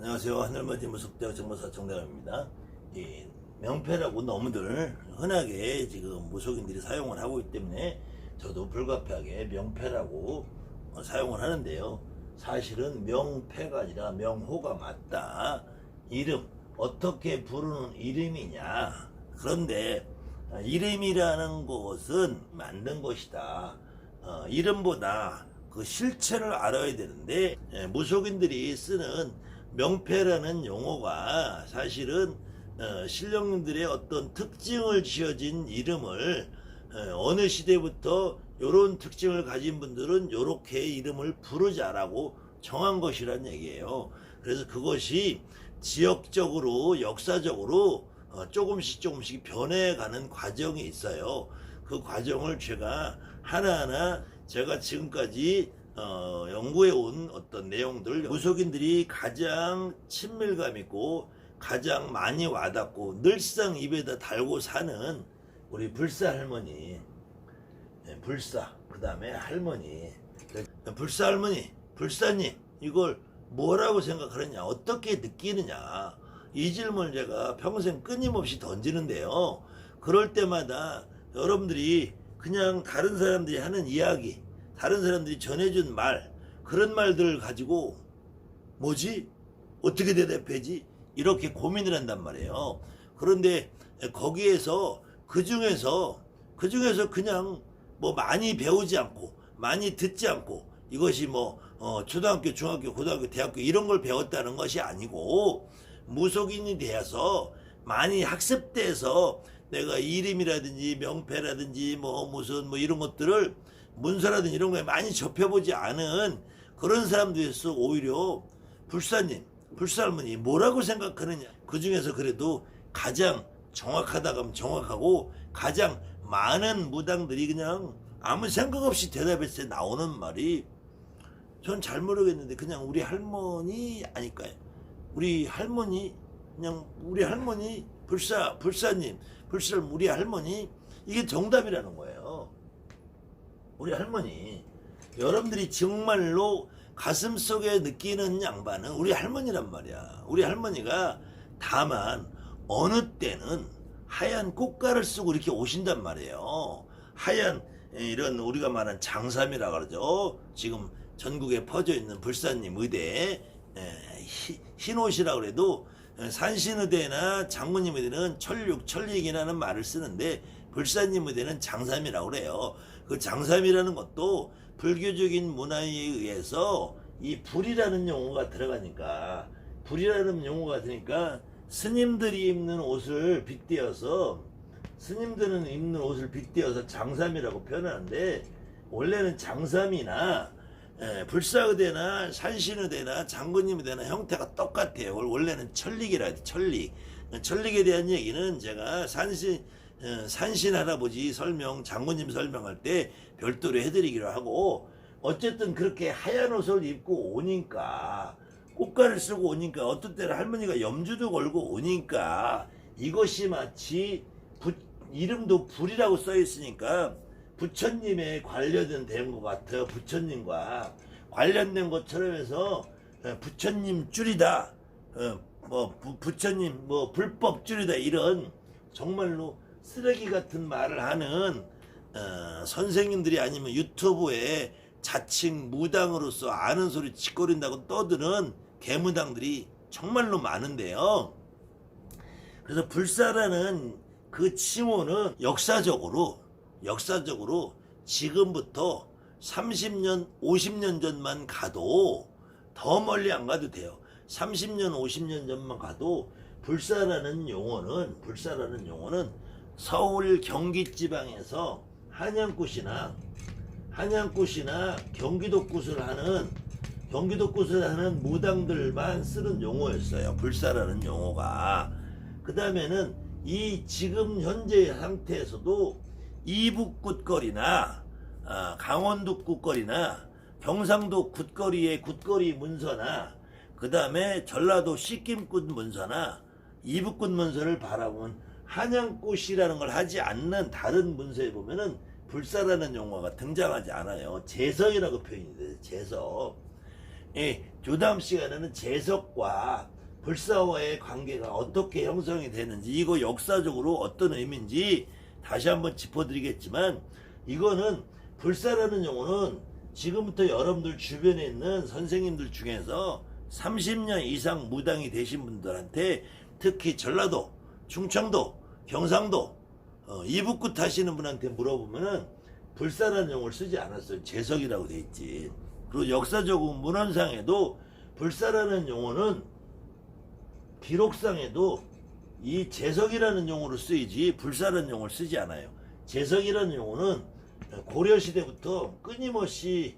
안녕하세요. 하늘맞이 무속대학 정보사 정대감입니다. 이 명패라고 너무들 흔하게 지금 무속인들이 사용을 하고 있기 때문에 저도 불가피하게 명패라고 사용을 하는데요. 사실은 명패가 아니라 명호가 맞다. 이름, 어떻게 부르는 이름이냐. 그런데 이름이라는 것은 만든 것이다. 이름보다 그 실체를 알아야 되는데, 무속인들이 쓰는 명패라는 용어가 사실은 신령님들의 어떤 특징을 지어진 이름을 어느 시대부터 이런 특징을 가진 분들은 이렇게 이름을 부르자라고 정한 것이란 얘기예요. 그래서 그것이 지역적으로 역사적으로 조금씩 변해가는 과정이 있어요. 그 과정을 제가 하나하나 제가 지금까지 연구해온 어떤 내용들, 무속인들이 가장 친밀감 있고 가장 많이 와닿고 늘상 입에다 달고 사는 우리 불사 할머니, 불사, 그 다음에 할머니, 불사 할머니, 불사님, 이걸 뭐라고 생각하느냐, 어떻게 느끼느냐, 이 질문을 제가 평생 끊임없이 던지는데요. 그럴 때마다 여러분들이 그냥 다른 사람들이 하는 이야기, 다른 사람들이 전해준 말, 그런 말들을 가지고 뭐지? 어떻게 대답하지? 이렇게 고민을 한단 말이에요. 그런데 거기에서 그 중에서 그냥 뭐 많이 배우지 않고 많이 듣지 않고 이것이 뭐 초등학교, 중학교, 고등학교, 대학교 이런 걸 배웠다는 것이 아니고 무속인이 되어서 많이 학습돼서 내가 이름이라든지 명패라든지 무슨 이런 것들을 문서라든지 이런 거에 많이 접해보지 않은 그런 사람들에서 오히려 불사님, 불사할머니 뭐라고 생각하느냐, 그 중에서 그래도 가장 정확하다고 하면 정확하고 가장 많은 무당들이 그냥 아무 생각 없이 대답했을 때 나오는 말이 전 잘 모르겠는데 그냥 우리 할머니 아닐까요? 우리 할머니, 그냥 우리 할머니, 불사님, 불사님, 우리 할머니, 이게 정답이라는 거예요. 우리 할머니, 여러분들이 정말로 가슴속에 느끼는 양반은 우리 할머니란 말이야. 우리 할머니가 다만 어느 때는 하얀 꽃가를 쓰고 이렇게 오신단 말이에요. 하얀 이런 우리가 말한 장삼이라 그러죠. 지금 전국에 퍼져 있는 불사님 의대 흰 옷이라고 그래도 산신의대나 장모님 의대는 철육, 철릭이라는 말을 쓰는데 불사님 의대는 장삼이라고 그래요. 그 장삼이라는 것도 불교적인 문화에 의해서 이 불이라는 용어가 들어가니까, 불이라는 용어가 들으니까 스님들이 입는 옷을 빗대어서, 스님들은 입는 옷을 빗대어서 장삼이라고 표현하는데, 원래는 장삼이나 불사의대나 산신의대나 장군님의대나 형태가 똑같아요. 원래는 천릭이라 해요. 천릭. 천릭에 대한 얘기는 제가 산신 할아버지 설명, 장군님 설명할 때 별도로 해드리기로 하고, 어쨌든 그렇게 하얀 옷을 입고 오니까, 꽃가를 쓰고 오니까, 어떤 때는 할머니가 염주도 걸고 오니까, 이것이 마치 이름도 불이라고 써 있으니까 부처님에 관련된 것 같아요. 부처님과 관련된 것처럼 해서 부처님 줄이다, 부처님 불법 줄이다, 이런 정말로 쓰레기 같은 말을 하는 선생님들이 아니면 유튜브에 자칭 무당으로서 아는 소리 짓거린다고 떠드는 개무당들이 정말로 많은데요. 그래서 불사라는 그 칭호는 역사적으로 지금부터 30년, 50년 전만 가도, 더 멀리 안 가도 돼요. 30년, 50년 전만 가도 불사라는 용어는 서울 경기 지방에서 한양굿이나 경기도굿을 하는 무당들만 쓰는 용어였어요. 불사라는 용어가. 그 다음에는 이 지금 현재 상태에서도 이북굿거리나 강원도 굿거리나 경상도 굿거리의 굿거리 문서나, 그 다음에 전라도 시김굿 문서나 이북굿 문서를 바라보면 한양꽃이라는 걸 하지 않는 다른 문서에 보면은 불사라는 용어가 등장하지 않아요. 재석이라고 표현이 돼요. 재석. 예, 그 다음 시간에는 재석과 불사와의 관계가 어떻게 형성이 되는지, 이거 역사적으로 어떤 의미인지 다시 한번 짚어드리겠지만, 이거는 불사라는 용어는 지금부터 여러분들 주변에 있는 선생님들 중에서 30년 이상 무당이 되신 분들한테, 특히 전라도, 충청도, 경상도 이북구 타시는 분한테 물어보면은 불사라는 용어를 쓰지 않았어요. 재석이라고 돼 있지. 그리고 역사적 문헌상에도 불사라는 용어는 기록상에도 이 재석이라는 용어로 쓰이지 불사라는 용어를 쓰지 않아요. 재석이라는 용어는 고려시대부터 끊임없이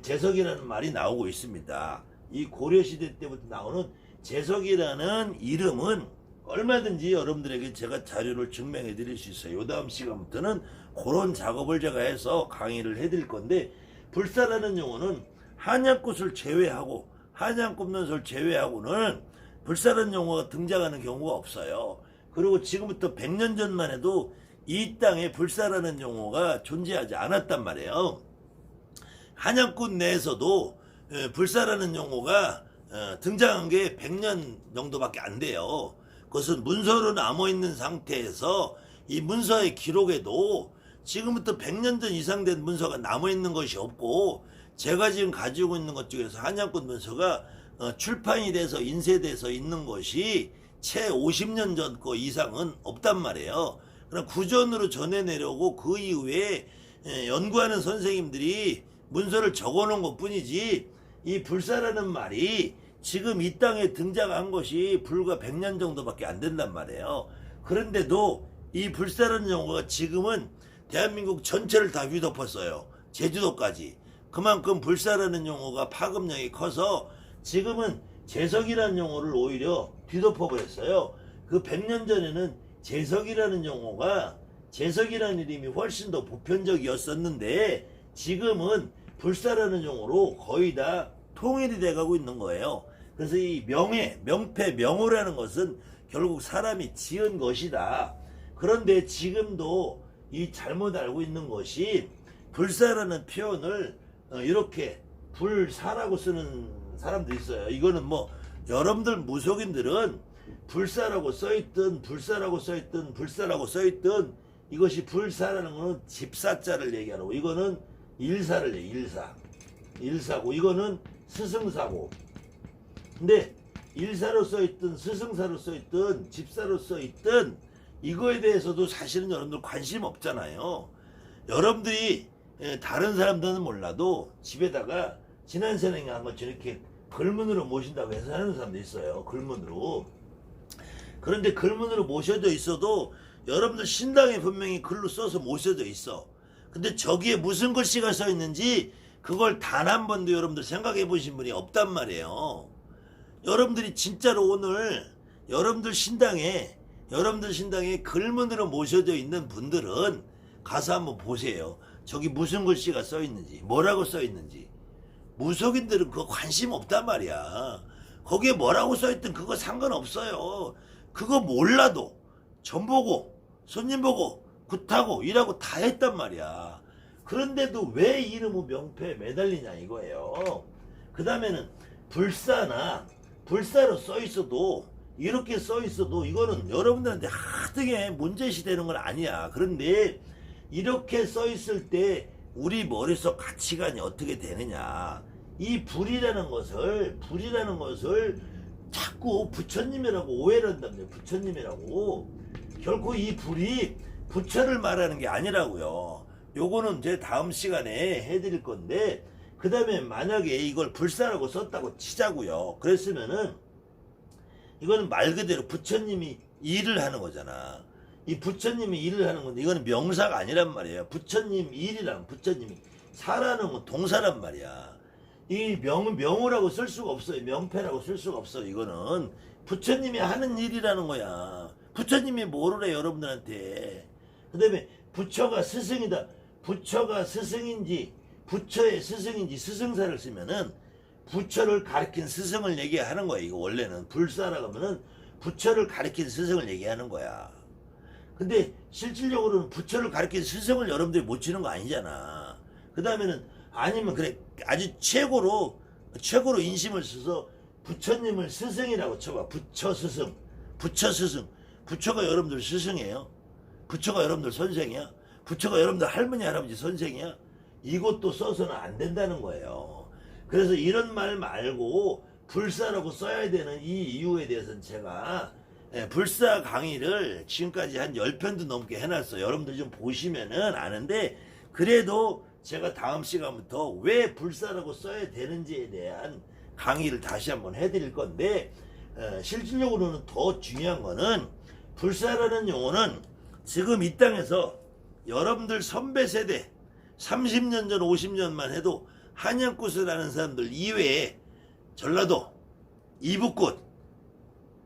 재석이라는 말이 나오고 있습니다. 이 고려시대 때부터 나오는 재석이라는 이름은 얼마든지 여러분들에게 제가 자료를 증명해 드릴 수 있어요. 요 다음 시간부터는 그런 작업을 제가 해서 강의를 해 드릴 건데, 불사라는 용어는 한양꽃을 제외하고, 한양꽃면서를 제외하고는 불사라는 용어가 등장하는 경우가 없어요. 그리고 지금부터 100년 전만 해도 이 땅에 불사라는 용어가 존재하지 않았단 말이에요. 한양꽃 내에서도 불사라는 용어가 등장한 게 100년 정도밖에 안 돼요. 그것은 문서로 남아있는 상태에서 이 문서의 기록에도 지금부터 100년 전 이상 된 문서가 남아있는 것이 없고, 제가 지금 가지고 있는 것 중에서 한양꽃 문서가 출판이 돼서 인쇄돼서 있는 것이 채 50년 전 거 이상은 없단 말이에요. 그럼 구전으로 전해내려고 그 이후에 연구하는 선생님들이 문서를 적어놓은 것 뿐이지, 이 불사라는 말이 지금 이 땅에 등장한 것이 불과 100년 정도밖에 안 된단 말이에요. 그런데도 이 불사라는 용어가 지금은 대한민국 전체를 다 휘덮었어요. 제주도까지. 그만큼 불사라는 용어가 파급력이 커서 지금은 재석이라는 용어를 오히려 뒤덮어버렸어요. 그 100년 전에는 재석이라는 용어가, 재석이라는 이름이 훨씬 더 보편적이었었는데, 지금은 불사라는 용어로 거의 다 통일이 돼가고 있는 거예요. 그래서 이 명예, 명패, 명호라는 것은 결국 사람이 지은 것이다. 그런데 지금도 이 잘못 알고 있는 것이, 불사라는 표현을 이렇게 불사라고 쓰는 사람도 있어요. 이거는 뭐 여러분들 무속인들은 불사라고 써있든 불사라고 써있든 불사라고 써있든 이것이 불사라는 거는 집사자를 얘기하고, 이거는 일사를 얘기해. 일사고, 이거는 스승사고. 근데 일사로 써있든 스승사로 써있든 집사로 써있든 이거에 대해서도 사실은 여러분들 관심 없잖아요. 여러분들이 다른 사람들은 몰라도 집에다가 지난 생에 한 것처럼 이렇게 글문으로 모신다고 해서 하는 사람도 있어요. 글문으로. 그런데 글문으로 모셔져 있어도 여러분들 신당에 분명히 글로 써서 모셔져 있어. 근데 저기에 무슨 글씨가 써 있는지 그걸 단 한 번도 여러분들 생각해 보신 분이 없단 말이에요. 여러분들이 진짜로 오늘 여러분들 신당에 글문으로 모셔져 있는 분들은 가서 한번 보세요. 저기 무슨 글씨가 써 있는지, 뭐라고 써 있는지. 무속인들은 그거 관심 없단 말이야. 거기에 뭐라고 써 있든 그거 상관없어요. 그거 몰라도 전 보고 손님 보고 굿하고 일하고 다 했단 말이야. 그런데도 왜 이름은 명패에 매달리냐 이거예요. 그 다음에는 불사로 써 있어도, 이렇게 써 있어도 이거는 여러분들한테 하등에 문제시 되는 건 아니야. 그런데 이렇게 써 있을 때 우리 머릿속 가치관이 어떻게 되느냐. 이 불이라는 것을 자꾸 부처님이라고 오해를 한답니다. 부처님이라고. 결코 이 불이 부처를 말하는 게 아니라고요. 요거는 제 다음 시간에 해드릴 건데, 그 다음에 만약에 이걸 불사라고 썼다고 치자고요. 그랬으면은 이거는 말 그대로 부처님이 일을 하는 거잖아. 이 부처님이 일을 하는 건데 이거는 명사가 아니란 말이에요. 부처님 일이란, 부처님이 사라는 건 동사란 말이야. 이 명호라고 쓸 수가 없어요. 명패라고 쓸 수가 없어. 이거는 부처님이 하는 일이라는 거야. 부처님이 뭐를 해 여러분들한테. 그 다음에 부처가 스승이다. 부처가 스승인지 부처의 스승인지 스승사를 쓰면은 부처를 가리킨 스승을 얘기하는 거야. 이거 원래는 불사라고 하면은 부처를 가리킨 스승을 얘기하는 거야. 근데 실질적으로는 부처를 가리킨 스승을 여러분들이 못 치는 거 아니잖아. 그 다음에는 아니면 그래 아주 최고로 인심을 써서 부처님을 스승이라고 쳐봐. 부처 스승. 부처 스승. 부처가 여러분들 스승이에요. 부처가 여러분들 선생이야. 부처가 여러분들 할머니 할아버지 선생이야. 이것도 써서는 안 된다는 거예요. 그래서 이런 말 말고 불사라고 써야 되는 이 이유에 대해서는 제가 불사 강의를 지금까지 한 10편도 넘게 해놨어요. 여러분들 좀 보시면은 아는데, 그래도 제가 다음 시간부터 왜 불사라고 써야 되는지에 대한 강의를 다시 한번 해드릴 건데, 실질적으로는 더 중요한 거는 불사라는 용어는 지금 이 땅에서 여러분들 선배 세대 30년 전 50년만 해도 한양굿을 하는 사람들 이외에 전라도, 이북굿,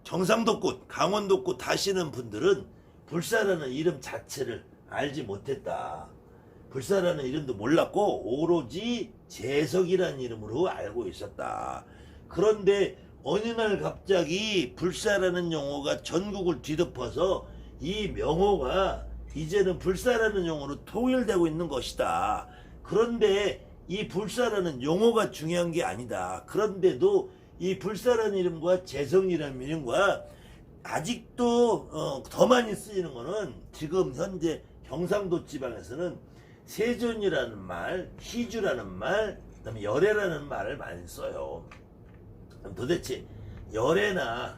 경상도굿, 강원도굿 하시는 분들은 불사라는 이름 자체를 알지 못했다. 불사라는 이름도 몰랐고 오로지 재석이라는 이름으로 알고 있었다. 그런데 어느 날 갑자기 불사라는 용어가 전국을 뒤덮어서 이 명호가 이제는 불사라는 용어로 통일되고 있는 것이다. 그런데 이 불사라는 용어가 중요한 게 아니다. 그런데도 이 불사라는 이름과 재성이라는 이름과 아직도 더 많이 쓰이는 거는 지금 현재 경상도 지방에서는 세존이라는 말, 희주라는 말, 그다음에 열애라는 말을 많이 써요. 그럼 도대체 열애나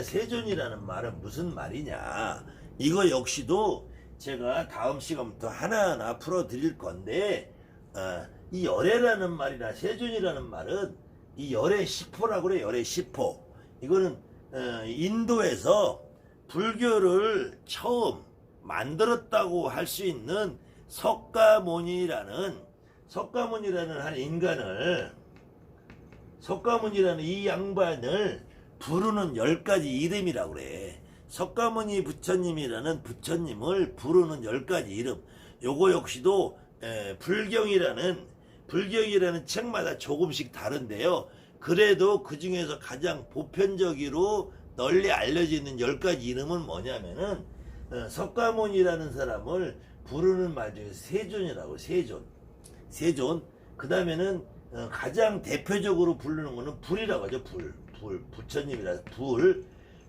세존이라는 말은 무슨 말이냐? 이거 역시도 제가 다음 시간부터 하나하나 풀어드릴 건데, 이 열애라는 말이나 세존이라는 말은 이 열애 시포라고 그래. 열애 시포. 이거는 인도에서 불교를 처음 만들었다고 할 수 있는 석가모니라는 한 인간을, 석가모니라는 이 양반을 부르는 10가지 이름이라고 그래. 석가모니 부처님이라는 부처님을 부르는 10가지 이름. 요거 역시도 불경이라는 책마다 조금씩 다른데요. 그래도 그 중에서 가장 보편적으로 널리 알려지는 10가지 이름은 뭐냐면은 석가모니라는 사람을 부르는 말 중에 세존이라고. 세존. 그 다음에는 가장 대표적으로 부르는 거는 불이라고 하죠. 부처님이라.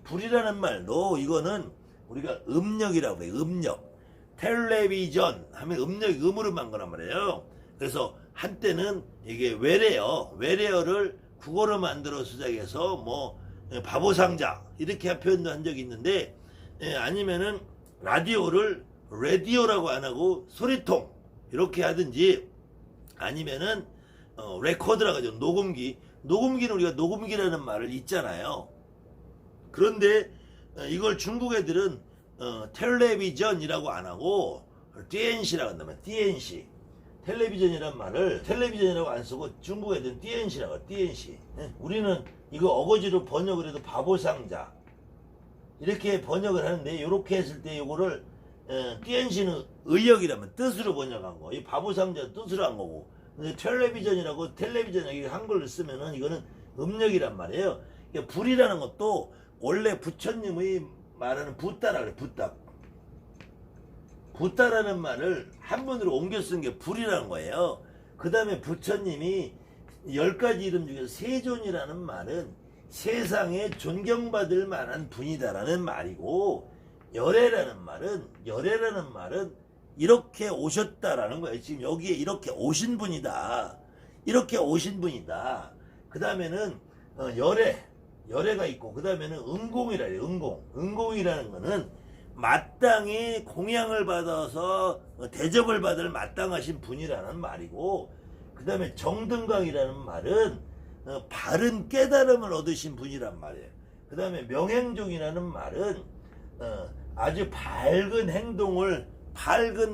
불이라는 말도 이거는 우리가 음력이라고 해요. 음력. 텔레비전 하면 음력이 음으로 만 거란 말이에요. 그래서 한때는 이게 외래어를 국어로 만들어 시작해서 뭐 바보상자 이렇게 표현도 한 적이 있는데, 아니면은 라디오를 라디오라고 안 하고 소리통 이렇게 하든지, 아니면은 레코드라고 하죠. 녹음기는 우리가 녹음기라는 말을 있잖아요. 그런데 이걸 중국 애들은 텔레비전이라고 안 하고 DNC라고 한다면 DNC. 텔레비전이란 말을 텔레비전이라고 안 쓰고 중국 애들은 DNC라고 해요. DNC. 우리는 이거 어거지로 번역을 해도 바보상자 이렇게 번역을 하는데, 이렇게 했을 때 이거를 DNC는 의역이라면 뜻으로 번역한 거, 이 바보상자 뜻으로 한 거고, 근데 텔레비전이라고 텔레비전 한글로 쓰면은 이거는 음력이란 말이에요. 그러니까 불이라는 것도 원래 부처님의 말하는 붓다라 그래. 붓다라는 말을 한문으로 옮겨 쓴 게 불이라는 거예요. 그 다음에 부처님이 10가지 이름 중에서 세존이라는 말은 세상에 존경받을 만한 분이다라는 말이고, 열애라는 말은 이렇게 오셨다라는 거예요. 지금 여기에 이렇게 오신 분이다. 그 다음에는 열애가 있고, 그 다음에는 응공이라 해요. 응공이라는 거는 마땅히 공양을 받아서 대접을 받을 마땅하신 분이라는 말이고, 그 다음에 정등강이라는 말은 바른 깨달음을 얻으신 분이란 말이에요. 그 다음에 명행종이라는 말은 아주 밝은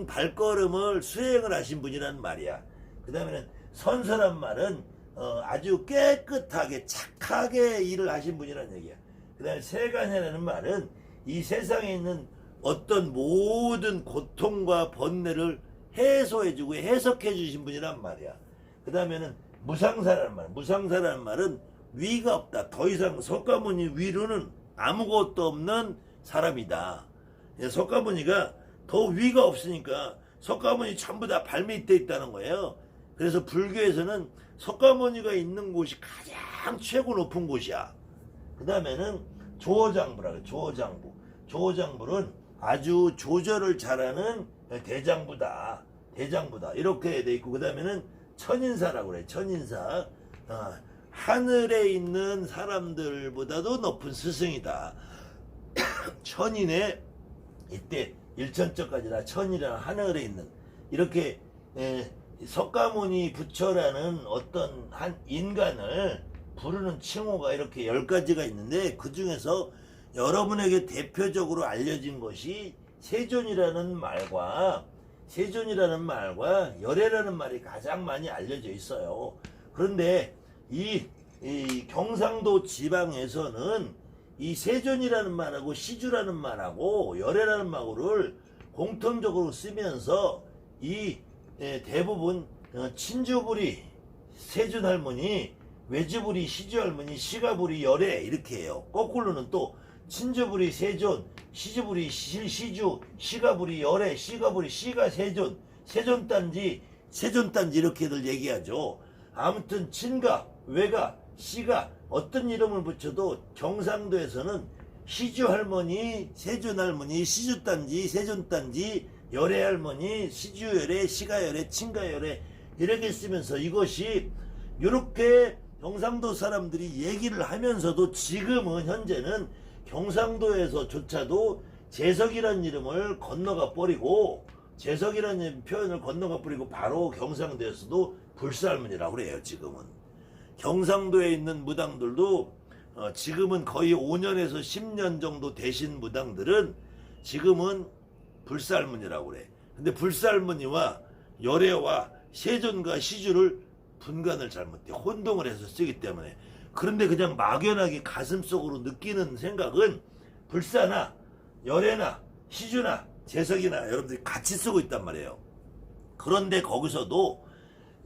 발걸음을 수행을 하신 분이란 말이야. 그 다음에는 선설한 말은 아주 깨끗하게 착하게 일을 하신 분이란 얘기야. 그 다음에 세간이라는 말은 이 세상에 있는 어떤 모든 고통과 번뇌를 해소해주고 해석해 주신 분이란 말이야. 그 다음에는 무상사라는 말은 위가 없다. 더 이상 석가모니 위로는 아무것도 없는 사람이다. 석가모니가 더 위가 없으니까 석가모니 전부 다 발밑에 있다는 거예요. 그래서 불교에서는 석가모니가 있는 곳이 가장 가장 최고 높은 곳이야. 그 다음에는 조어장부라고 해요. 조어장부. 조어장부는 아주 조절을 잘하는 대장부다. 대장부다. 이렇게 돼 있고, 그 다음에는 천인사라고 그래. 천인사. 하늘에 있는 사람들보다도 높은 스승이다. 천인의 이때 일천적까지나 천이라는 하늘에 있는 이렇게 석가모니 부처라는 어떤 한 인간을 부르는 칭호가 이렇게 10가지가 있는데, 그 중에서 여러분에게 대표적으로 알려진 것이 세존이라는 말과 열애라는 말이 가장 많이 알려져 있어요. 그런데 이 경상도 지방에서는 이 세존이라는 말하고 시주라는 말하고 열애라는 말을 공통적으로 쓰면서 이 대부분 친주부리 세존 할머니, 외주부리 시주 할머니, 시가부리 열애 이렇게 해요. 거꾸로는 또 친주부리 세존, 시주부리 시주, 시가부리 열애, 시가부리 시가 세존, 세존단지 이렇게들 얘기하죠. 아무튼 친가, 외가, 시가 어떤 이름을 붙여도 경상도에서는 시주 할머니, 세존 할머니, 시주단지, 세존단지, 열애 할머니, 시주 열애, 시가 열애, 친가 열애 이렇게 쓰면서 이것이 이렇게 경상도 사람들이 얘기를 하면서도 지금은 현재는 경상도에서조차도 재석이라는 이름을 건너가 버리고, 재석이라는 표현을 건너가 버리고 바로 경상도에서도 불사할머니라고 그래요. 지금은 경상도에 있는 무당들도 지금은 거의 5년에서 10년 정도 되신 무당들은 지금은 불사할머니라고 그래. 근데 불사할머니와 열애와 세존과 시주를 분간을 잘못해 혼동을 해서 쓰기 때문에, 그런데 그냥 막연하게 가슴속으로 느끼는 생각은 불사나 열애나 시주나 재석이나 여러분들이 같이 쓰고 있단 말이에요. 그런데 거기서도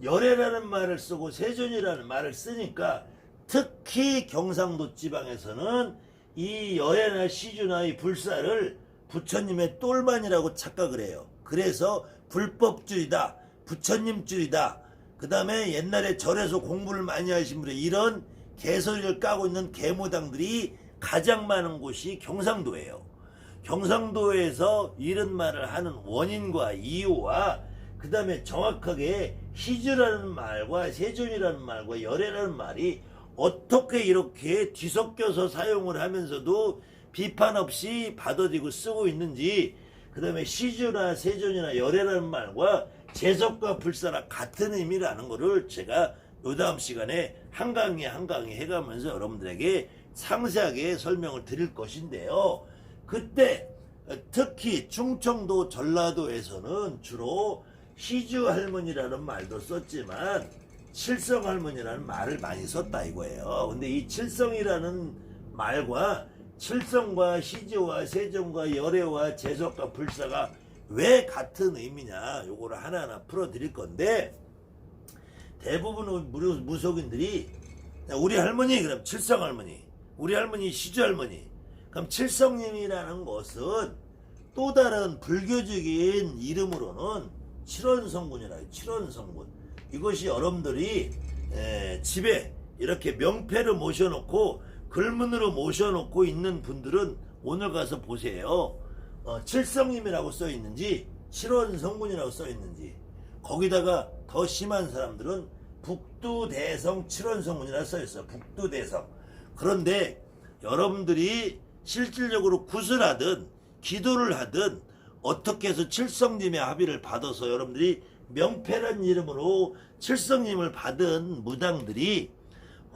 열애라는 말을 쓰고 세존이라는 말을 쓰니까 특히 경상도 지방에서는 이 열애나 시주나 이 불사를 부처님의 똘만이라고 착각을 해요. 그래서 불법주의다, 부처님주의다. 그 다음에 옛날에 절에서 공부를 많이 하신 분이 이런 개소리를 까고 있는 개무당들이 가장 많은 곳이 경상도예요. 경상도에서 이런 말을 하는 원인과 이유와 그 다음에 정확하게 시주라는 말과 세존이라는 말과 열애라는 말이 어떻게 이렇게 뒤섞여서 사용을 하면서도 비판 없이 받아들이고 쓰고 있는지, 그 다음에 시주나 세존이나 열애라는 말과 재석과 불사나 같은 의미라는 것을 제가 요 다음 시간에 한 강의 해가면서 여러분들에게 상세하게 설명을 드릴 것인데요. 그때 특히 충청도 전라도에서는 주로 시주 할머니라는 말도 썼지만 칠성 할머니라는 말을 많이 썼다 이거예요. 근데 이 칠성이라는 말과 칠성과 시주와 세종과 열애와 재석과 불사가 왜 같은 의미냐, 요거를 하나하나 풀어 드릴 건데, 대부분 무속인들이 우리 할머니 그럼 칠성 할머니, 우리 할머니 시주 할머니, 그럼 칠성님이라는 것은 또 다른 불교적인 이름으로는 칠원성군이라 해요. 칠원성군. 이것이 여러분들이 집에 이렇게 명패를 모셔놓고 글문으로 모셔놓고 있는 분들은 오늘 가서 보세요. 칠성님이라고 써있는지 칠원성군이라고 써있는지, 거기다가 더 심한 사람들은 북두대성 칠원성군이라고 써있어요. 북두대성. 그런데 여러분들이 실질적으로 굿을 하든 기도를 하든 어떻게 해서 칠성님의 합의를 받아서 여러분들이 명패란 이름으로 칠성님을 받은 무당들이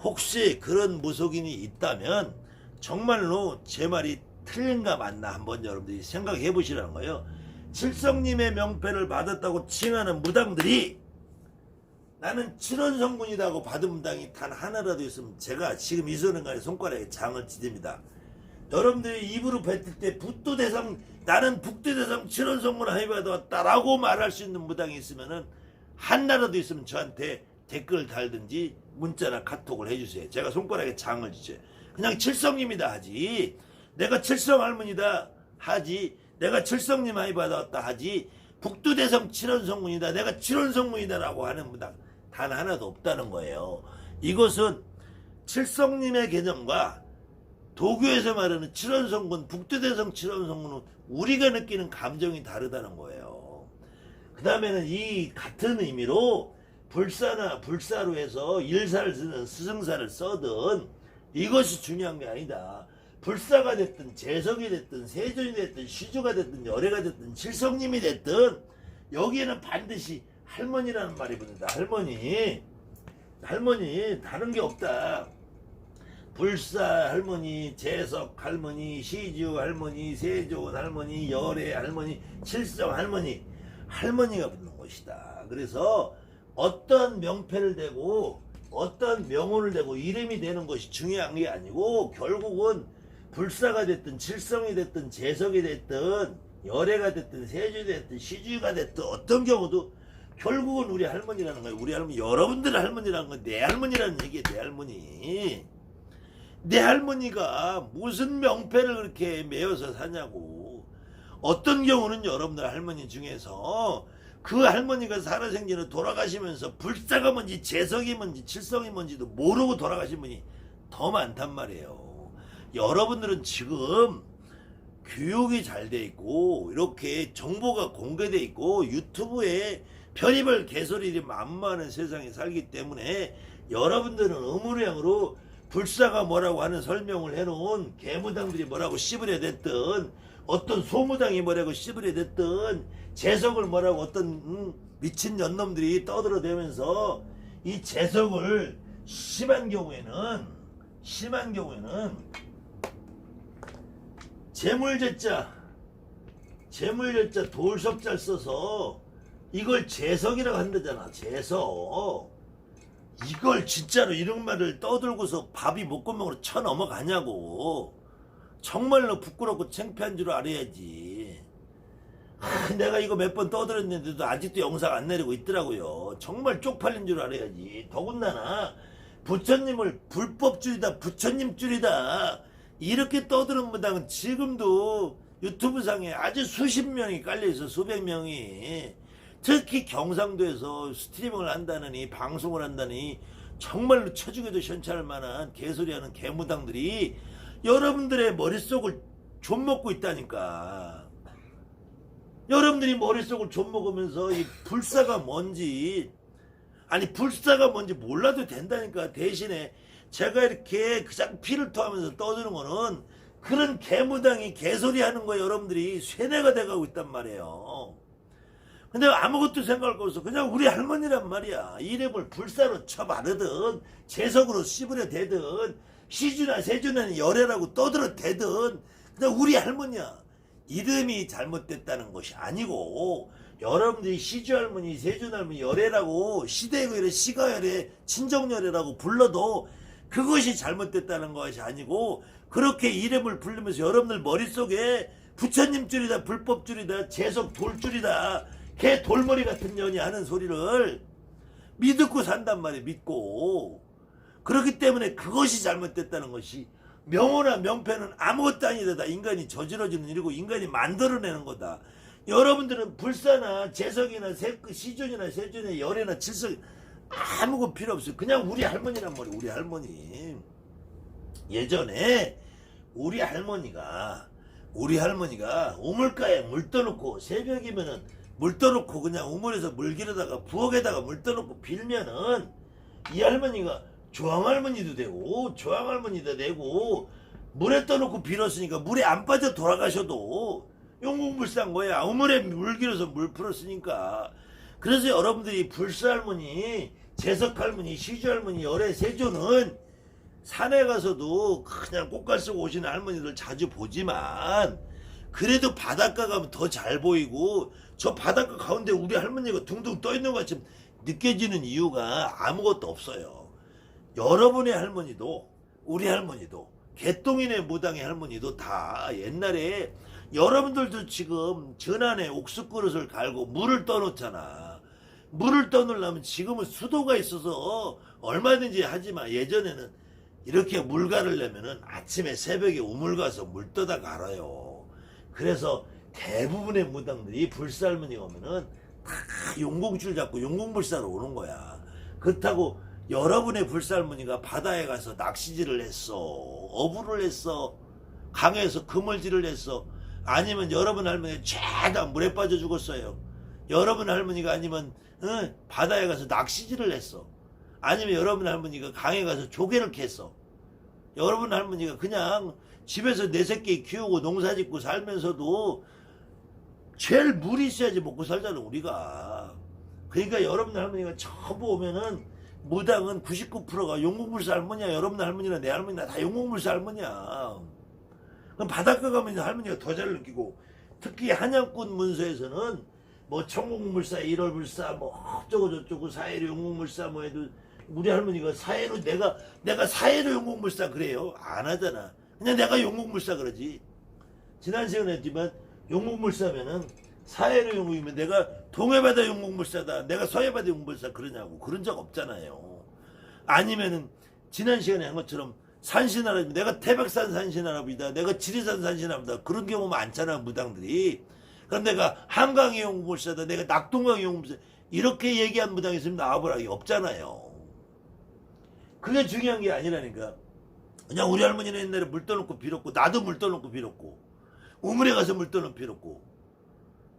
혹시 그런 무속인이 있다면 정말로 제 말이 틀린가 맞나 한번 여러분들이 생각해 보시라는 거예요. 칠성님의 명패를 받았다고 칭하는 무당들이 나는 칠원성군이라고 받은 무당이 단 하나라도 있으면 제가 지금 이 순간에 손가락에 장을 지집니다. 여러분들이 입으로 뱉을 때 북두대성, 나는 북두대성 칠원성군 합의 받았다라고 말할 수 있는 무당이 있으면은 하나라도 있으면 저한테 댓글 달든지 문자나 카톡을 해주세요. 제가 손가락에 장을 지져요. 그냥 칠성님이다 하지, 내가 칠성 할머니다 하지, 내가 칠성님 합의 받았다 하지, 북두대성 칠원성군이다, 내가 칠원성군이다 라고 하는 무당 단 하나도 없다는 거예요. 이것은 칠성님의 개념과 도교에서 말하는 칠원성군, 북두대성 칠원성군은 우리가 느끼는 감정이 다르다는 거예요. 그 다음에는 이 같은 의미로 불사나 불사로 해서 일사를 쓰든 스승사를 써든 이것이 중요한 게 아니다. 불사가 됐든 재성이 됐든 세존이 됐든 시주가 됐든 열애가 됐든 칠성님이 됐든 여기에는 반드시 할머니라는 말이 붙는다. 할머니 다른 게 없다. 불사 할머니, 재석 할머니, 시주 할머니, 세존 할머니, 열애 할머니, 칠성 할머니, 할머니가 붙는 것이다. 그래서 어떤 명패를 대고 어떤 명호를 대고 이름이 되는 것이 중요한 게 아니고 결국은 불사가 됐든 칠성이 됐든 재석이 됐든 열애가 됐든 세주가 됐든 시주가 됐든 어떤 경우도 결국은 우리 할머니라는 거예요. 우리 할머니, 여러분들의 할머니라는 건 내 할머니라는 얘기예요. 내 할머니. 내 할머니가 무슨 명패를 그렇게 메어서 사냐고. 어떤 경우는 여러분들 할머니 중에서 그 할머니가 살아생전에 돌아가시면서 불사가 뭔지 재석이 뭔지 칠성이 뭔지도 모르고 돌아가신 분이 더 많단 말이에요. 여러분들은 지금 교육이 잘 돼 있고 이렇게 정보가 공개돼 있고 유튜브에 별의별 개소리들이 만만한 세상에 살기 때문에 여러분들은 의무량으로 불사가 뭐라고 하는 설명을 해놓은 개무당들이 뭐라고 씹으려 됐든 어떤 소무당이 뭐라고 씹으려 됐든 재석을 뭐라고 어떤 미친 년놈들이 떠들어대면서 이 재석을 심한 경우에는 재물제자 돌섭자를 써서 이걸 재석이라고 한다잖아. 재석. 이걸 진짜로 이런 말을 떠들고서 밥이 목구멍으로 쳐 넘어가냐고. 정말로 부끄럽고 창피한 줄 알아야지. 내가 이거 몇 번 떠들었는데도 아직도 영상 안 내리고 있더라고요. 정말 쪽팔린 줄 알아야지. 더군다나 부처님을 불법주의다, 부처님주의다 이렇게 떠드는 무당은 지금도 유튜브상에 아주 수십 명이 깔려있어. 수백 명이. 특히 경상도에서 스트리밍을 한다느니 방송을 한다니 정말로 쳐죽여도 현찰할 만한 개소리하는 개무당들이 여러분들의 머릿속을 좀 먹고 있다니까. 여러분들이 머릿속을 좀 먹으면서 이 불사가 뭔지 몰라도 된다니까. 대신에 제가 이렇게 그냥 피를 토하면서 떠드는 거는 그런 개무당이 개소리 하는 거 여러분들이 쇠뇌가 돼가고 있단 말이에요. 근데 아무것도 생각할 거 없어. 그냥 우리 할머니란 말이야. 이름을 불사로 쳐바르든 재석으로 씹으려 대든 시주나 세주나 열애라고 떠들어 대든 그냥 우리 할머니야. 이름이 잘못됐다는 것이 아니고 여러분들이 시주 할머니, 세주 할머니, 열애라고 시대의 시가열애, 친정열애라고 불러도 그것이 잘못됐다는 것이 아니고 그렇게 이름을 부르면서 여러분들 머릿속에 부처님 줄이다, 불법 줄이다, 재석 돌 줄이다, 개 돌머리 같은 년이 하는 소리를 믿고 산단 말이에요. 믿고. 그렇기 때문에 그것이 잘못됐다는 것이 명호나 명패는 아무것도 아니다. 인간이 저질러지는 일이고 인간이 만들어내는 거다. 여러분들은 불사나 재석이나 시존이나 세존이나 열애나 칠성 아무것도 필요 없어요. 그냥 우리 할머니란 말이에요. 우리 할머니. 예전에 우리 할머니가 우물가에 물 떠놓고 새벽이면은 물 떠놓고 그냥 우물에서 물 기르다가 부엌에다가 물 떠놓고 빌면은 이 할머니가 조항할머니도 되고 물에 떠놓고 빌었으니까 물에 안 빠져 돌아가셔도 용궁불사인 거야. 우물에 물 길어서 물 풀었으니까. 그래서 여러분들이 불사할머니, 재석할머니, 시주할머니, 열애, 세조는 산에 가서도 그냥 꽃갈 쓰고 오시는 할머니들 자주 보지만 그래도 바닷가 가면 더 잘 보이고 저 바닷가 가운데 우리 할머니가 둥둥 떠있는 것 같이 느껴지는 이유가 아무것도 없어요. 여러분의 할머니도 우리 할머니도 개똥이네 무당의 할머니도 다 옛날에 여러분들도 지금 전안에 옥수그릇을 갈고 물을 떠놓잖아. 물을 떠놓으려면 지금은 수도가 있어서 얼마든지 하지만 예전에는 이렇게 물 가르려면은 아침에 새벽에 우물 가서 물 떠다 갈아요. 그래서 대부분의 무당들이 불사할머니가 오면은 다 용궁줄 잡고 용궁불사로 오는 거야. 그렇다고 여러분의 불살무늬가 바다에 가서 낚시질을 했어, 어부를 했어, 강에서 그물질을 했어, 아니면 여러분 할머니가 죄다 물에 빠져 죽었어요. 여러분 할머니가 아니면 바다에 가서 낚시질을 했어. 아니면 여러분 할머니가 강에 가서 조개를 캤어. 여러분 할머니가 그냥 집에서 내 새끼 키우고 농사짓고 살면서도 제일 물이 있어야지 먹고 살잖아 우리가. 그러니까 여러분 할머니가 전부 오면은 무당은 99%가 용궁물사 할머니야. 여러분 할머니나 내 할머니나 다 용궁물사 할머니야. 그럼 바닷가 가면 할머니가 더 잘 느끼고, 특히 한양꾼 문서에서는 뭐 청궁물사, 일월불사, 뭐 어쩌고 저쩌고 사해로 용궁물사 뭐 해도 우리 할머니가 사해로 내가 사해로 용궁물사 그래요? 안 하잖아. 그냥 내가 용궁물사 그러지. 지난 시간에 했지만 용궁물사면은 사해로 용궁이면 내가 동해바다 용궁물사다, 내가 서해바다 용궁물사 그러냐고. 그런 적 없잖아요. 아니면은 지난 시간에 한 것처럼 산신할아버지, 내가 태백산 산신할아버지다, 내가 지리산 산신할아버지다, 그런 경우 많잖아 무당들이. 그럼 내가 한강의 용궁물사다, 내가 낙동강의 용궁물사, 이렇게 얘기한 무당이 있으면 나와보라기 없잖아요. 그게 중요한 게 아니라니까. 그냥 우리 할머니는 옛날에 물 떠놓고 빌었고, 나도 물 떠놓고 빌었고, 우물에 가서 물 떠놓고 빌었고.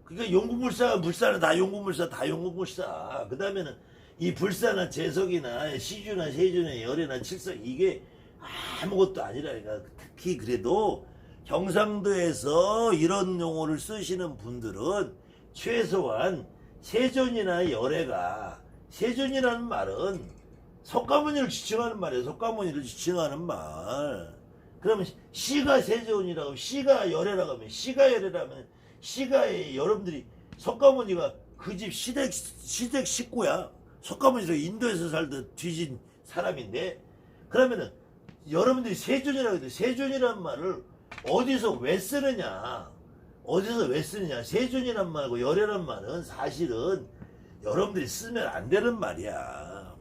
그러니까 용궁물사, 물사는 다 용궁물사, 다 용궁물사. 그 다음에는 이 불사나 재석이나 시주나 세주나 열애나 칠석, 이게 아무것도 아니라니까. 특히 그래도 경상도에서 이런 용어를 쓰시는 분들은 최소한 세존이나 열애가, 세존이라는 말은 석가모니를 지칭하는 말이에요. 석가모니를 지칭하는 말. 그러면 시가 세존이라고, 시가 열애라고 하면, 시가 열애라면 시가에 여러분들이 석가모니가 그 집 시댁 식구야. 석가모니가 인도에서 살던 뒤진 사람인데, 그러면은 여러분들이 세존이라고 해도 세존이란 말을 어디서 왜 쓰느냐, 어디서 왜 쓰느냐. 세존이란 말고 열애란 말은 사실은 여러분들이 쓰면 안 되는 말이야.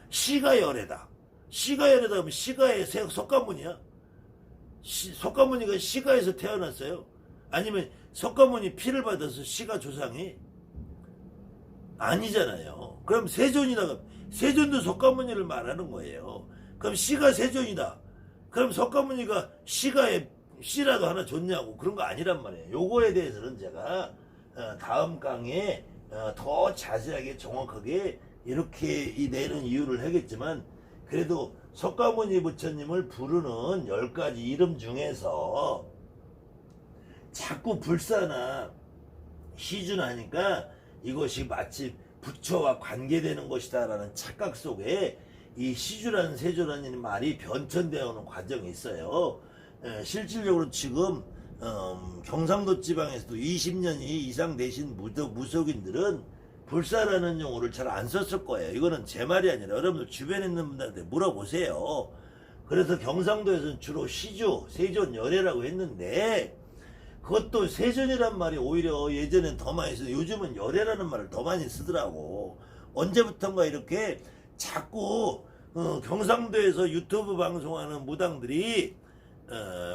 시가 열애다, 시가 열애다 하면 시가의 석가모니야? 석가모니가 시가에서 태어났어요? 아니면 석가모니 피를 받아서 시가 조상이? 아니잖아요. 그럼 세존이다, 세존도 석가모니를 말하는 거예요. 그럼 시가 세존이다, 그럼 석가모니가 시가에 씨라도 하나 줬냐고. 그런 거 아니란 말이에요. 요거에 대해서는 제가 다음 강의에 더 자세하게 정확하게 이렇게 내는 이유를 하겠지만, 그래도 석가모니 부처님을 부르는 10가지 이름 중에서 자꾸 불사나 시주나 하니까 이것이 마치 부처와 관계되는 것이다 라는 착각 속에 이 시주라는 세조라는 말이 변천되어 오는 과정이 있어요. 실질적으로 지금 경상도 지방에서도 20년이 이상 되신 무속인들은 불사라는 용어를 잘 안 썼을 거예요. 이거는 제 말이 아니라 여러분들 주변에 있는 분들한테 물어보세요. 그래서 경상도에서는 주로 시주, 세존, 열애라고 했는데, 그것도 세존이란 말이 오히려 예전엔 더 많이 쓰고 요즘은 열애라는 말을 더 많이 쓰더라고. 언제부턴가 이렇게 자꾸 경상도에서 유튜브 방송하는 무당들이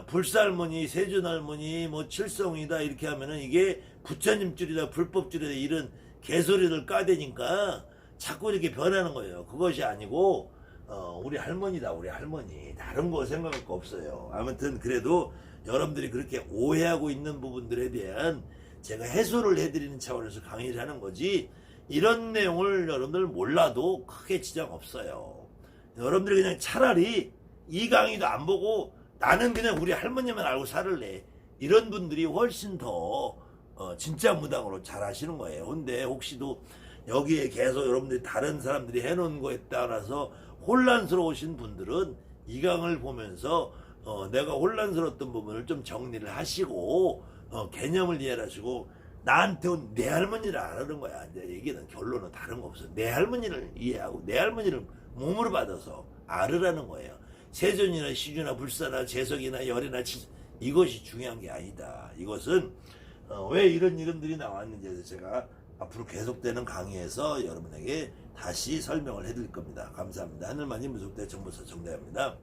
불살머니, 세존할머니, 뭐 칠성이다 이렇게 하면은 이게 부처님 줄이다, 불법 줄이다 이런 개소리를 까대니까 자꾸 이렇게 변하는 거예요. 그것이 아니고 우리 할머니다, 우리 할머니. 다른 거 생각할 거 없어요. 아무튼 그래도 여러분들이 그렇게 오해하고 있는 부분들에 대한 제가 해소를 해드리는 차원에서 강의를 하는 거지, 이런 내용을 여러분들 몰라도 크게 지장 없어요. 여러분들이 그냥 차라리 이 강의도 안 보고 나는 그냥 우리 할머니만 알고 살을래, 이런 분들이 훨씬 더 진짜 무당으로 잘 하시는 거예요. 근데 혹시도 여기에 계속 여러분들이 다른 사람들이 해놓은 거에 따라서 혼란스러우신 분들은 이 강을 보면서 내가 혼란스러웠던 부분을 좀 정리를 하시고 개념을 이해하시고, 나한테 온 내 할머니를 알아는 거야. 이제 얘기는 결론은 다른 거 없어. 내 할머니를 이해하고 내 할머니를 몸으로 받아서 알으라는 거예요. 세존이나 시주나 불사나 재석이나 열애나 이것이 중요한 게 아니다. 이것은 왜 이런 이름들이 나왔는지에 제가 앞으로 계속되는 강의에서 여러분에게 다시 설명을 해드릴 겁니다. 감사합니다. 하늘만이 무속대 정보사 정대합니다.